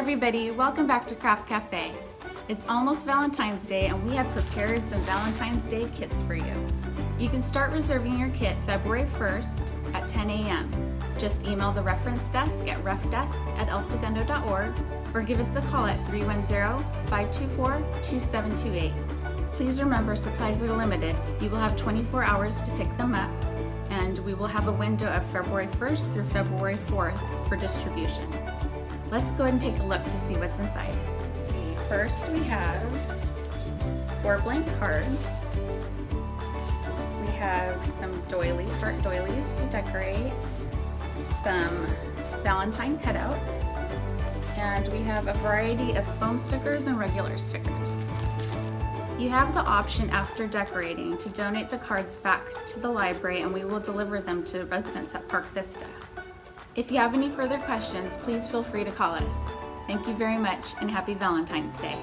everybody, welcome back to Craft Cafe. It's almost Valentine's Day and we have prepared some Valentine's Day kits for you. You can start reserving your kit February 1st at 10 a.m. Just email the reference desk at refdesk@elsegundo.org or give us a call at 310-524-2728. Please remember, supplies are limited. You will have 24 hours to pick them up, and we will have a window of February 1st through February 4th for distribution. Let's go ahead and take a look to see what's inside. First, we have 4 blank cards. We have some heart doilies to decorate, some Valentine cutouts, and we have a variety of foam stickers and regular stickers. You have the option after decorating to donate the cards back to the library, and we will deliver them to residents at Park Vista. If you have any further questions, please feel free to call us. Thank you very much and happy Valentine's Day.